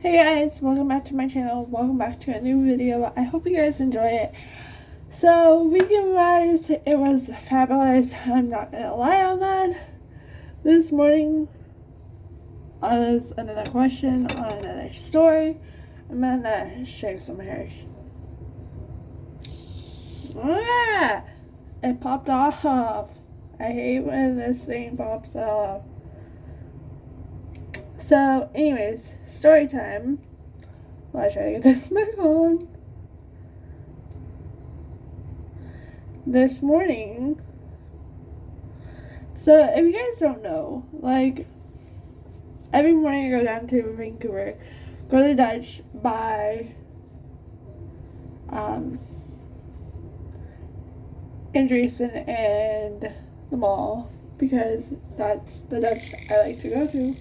Hey guys, welcome back to my channel. Welcome back to a new video. I hope you guys enjoy it. So, weekend wise, it was fabulous. I'm not gonna lie on that. This morning was another question on another story. I'm gonna shake some hairs. Ah! It popped off. I hate when this thing pops off. So, anyways, story time. I'll try to get this back on. This morning, so if you guys don't know, like, every morning I go down to Vancouver, go to Dutch, buy, Andreessen and the mall, because that's the Dutch I like to go to.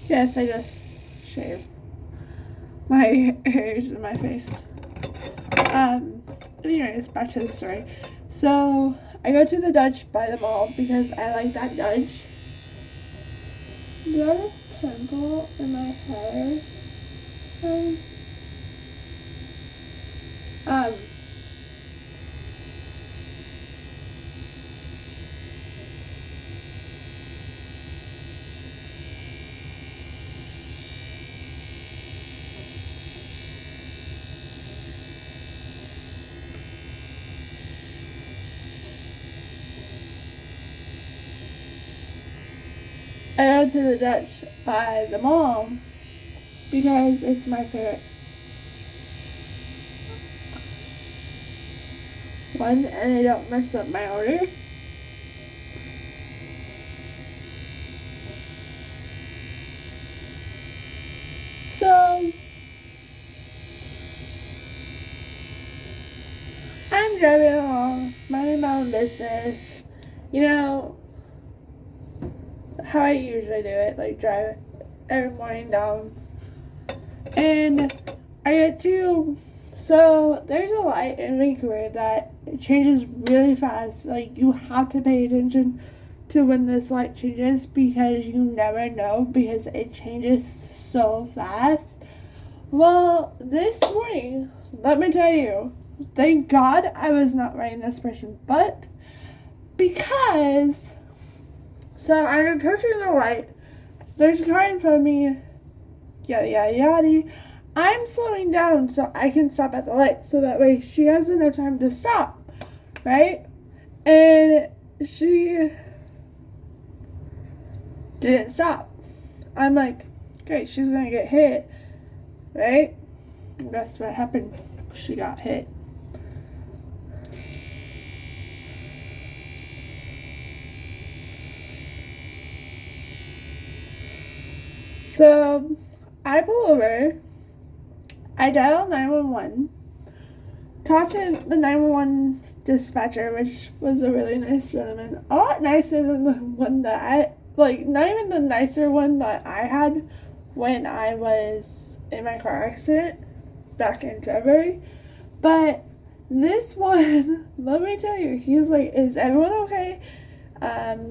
Yes, I just shaved my hairs in my face. Anyways, back to the story. So, I go to the Dutch by the mall because I like that Dutch. Do I have a pimple in my hair? I go to the Dutch by the mall because it's my favorite one, and I don't mess up my order. So, I'm driving along, minding my own business. You know, how I usually do it, like drive every morning down. And I get to, so there's a light in Vancouver that changes really fast. Like, you have to pay attention to when this light changes because you never know, because it changes so fast. Well, this morning, let me tell you, thank God I was not riding this person's butt, because, so I'm approaching the light, there's a car in front of me, yada yada yada. I'm slowing down so I can stop at the light, so that way she has enough time to stop, right? And she didn't stop. I'm like, okay, she's gonna get hit, right? And that's what happened. She got hit. So, I pull over, I dial 911, talk to the 911 dispatcher, which was a really nice gentleman, a lot nicer than the one that I, like, not even the nicer one that I had when I was in my car accident back in February, but this one, let me tell you, he's like, is everyone okay?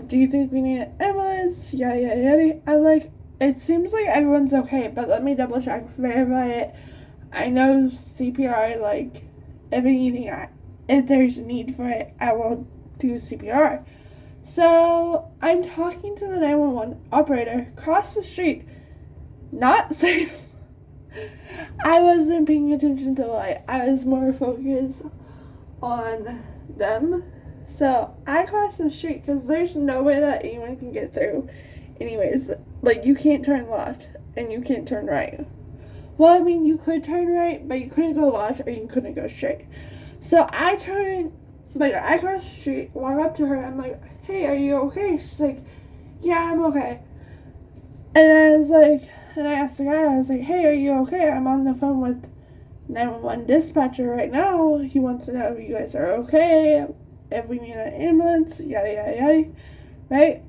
Do you think we need an ambulance? Yada yada yada. I'm like, it seems like everyone's okay, but let me double check, verify it. I know CPR, like, if there's a need for it, I will do CPR. So, I'm talking to the 911 operator across the street, not safe. I wasn't paying attention to the light. I was more focused on them. So, I crossed the street because there's no way that anyone can get through. Anyways, like, you can't turn left and you can't turn right. Well, I mean, you could turn right, but you couldn't go left or you couldn't go straight. So I crossed the street, walk up to her, I'm like, hey, are you okay? She's like, yeah, I'm okay. And I asked the guy, I was like, hey, are you okay? I'm on the phone with 911 dispatcher right now. He wants to know if you guys are okay. if we need an ambulance, yada yada yada, right?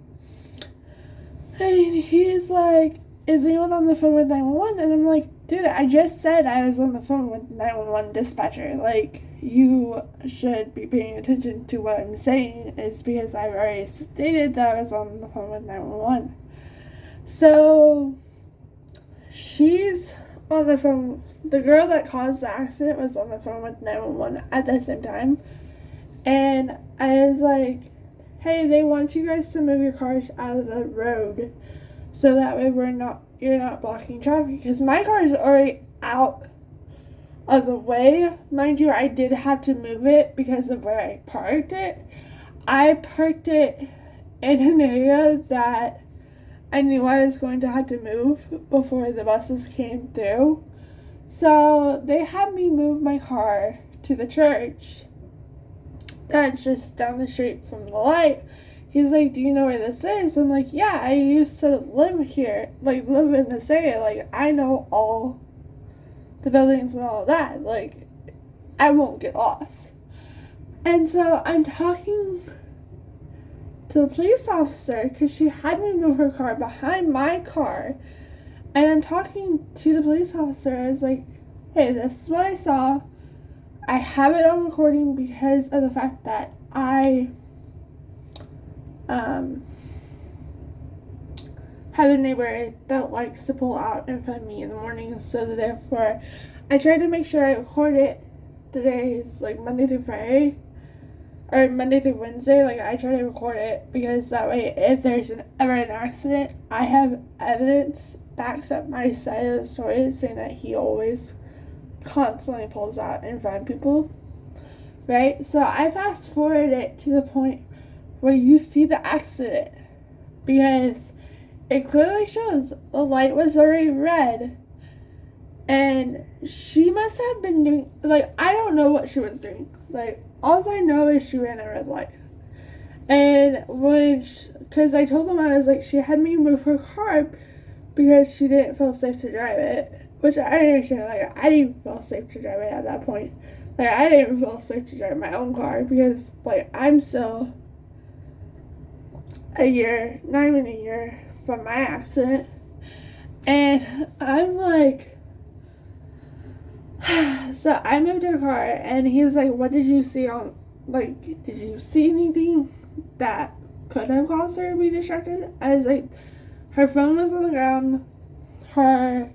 And he's like, is anyone on the phone with 911? And I'm like, dude, I just said I was on the phone with 911 dispatcher. Like, you should be paying attention to what I'm saying. It's because I've already stated that I was on the phone with 911. So, she's on the phone. The girl that caused the accident was on the phone with 911 at the same time. And I was like, hey, they want you guys to move your cars out of the road so that way you're not blocking traffic, because my car is already out of the way. Mind you, I did have to move it because of where I parked it. I parked it in an area that I knew I was going to have to move before the buses came through. So they had me move my car to the church that's just down the street from the light. He's like, do you know where this is? I'm like, yeah, I used to live here, like, live in this area. Like, I know all the buildings and all that. Like, I won't get lost. And so I'm talking to the police officer, because she had me move her car behind my car. And I'm talking to the police officer. I was like, hey, this is what I saw. I have it on recording because of the fact that I have a neighbor that likes to pull out in front of me in the morning, so therefore I try to make sure I record it the days, like Monday through Friday, or Monday through Wednesday. Like, I try to record it because that way, if there's ever an accident, I have evidence backs up my side of the story, saying that he always constantly pulls out in front of people, right? So I fast forward it to the point where you see the accident, because it clearly shows the light was already red, and she must have been doing, like, I don't know what she was doing. Like, all I know is she ran a red light. And because I told them, I was like, she had me move her car because she didn't feel safe to drive it, which I understand. Like, I didn't feel safe to drive it at that point. Like, I didn't feel safe to drive my own car because, like, I'm still not even a year from my accident. And I'm like, so I moved her car, and he's like, what did you see did you see anything that could have caused her to be distracted? I was like, her phone was on the ground, her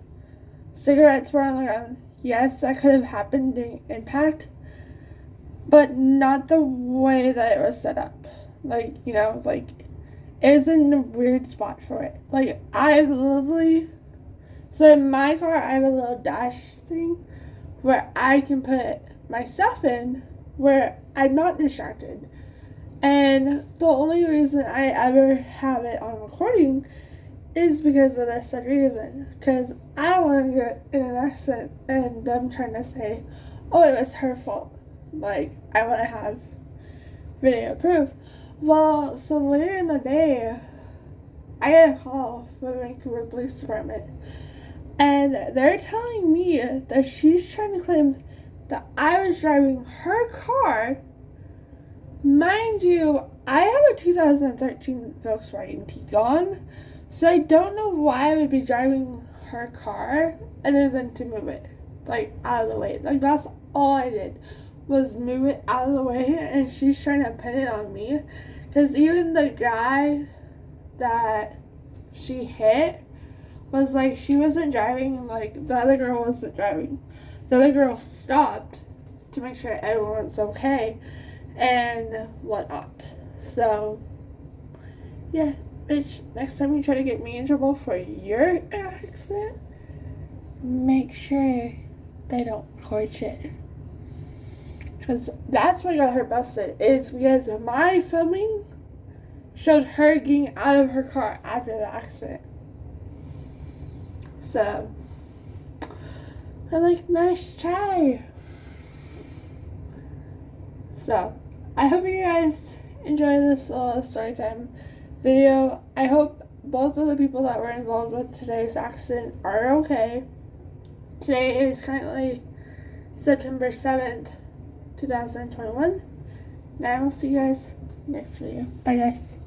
cigarettes were on the ground. Yes, that could have happened during impact, but not the way that it was set up. Like, you know, like, it was in a weird spot for it. Like, so in my car, I have a little dash thing where I can put my stuff in where I'm not distracted. And the only reason I ever have it on recording is because of this said reason. Because I don't want to get in an accident and them trying to say, oh, it was her fault. Like, I want to have video proof. Well, so later in the day, I get a call from the Vancouver Police Department. And they're telling me that she's trying to claim that I was driving her car. Mind you, I have a 2013 Volkswagen Tiguan, so I don't know why I would be driving her car other than to move it, like, out of the way. Like, that's all I did, was move it out of the way, and she's trying to pin it on me. Because even the guy that she hit was like, she wasn't driving, like, the other girl wasn't driving. The other girl stopped to make sure everyone's okay and whatnot. So, yeah, bitch, next time you try to get me in trouble for your accident, make sure they don't record shit. Because that's what got her busted, is because my filming showed her getting out of her car after the accident. So, I'm like, nice try. So, I hope you guys enjoy this little story time video. I hope both of the people that were involved with today's accident are okay. Today is currently September 7th, 2021. And I will see you guys next video. Bye, guys.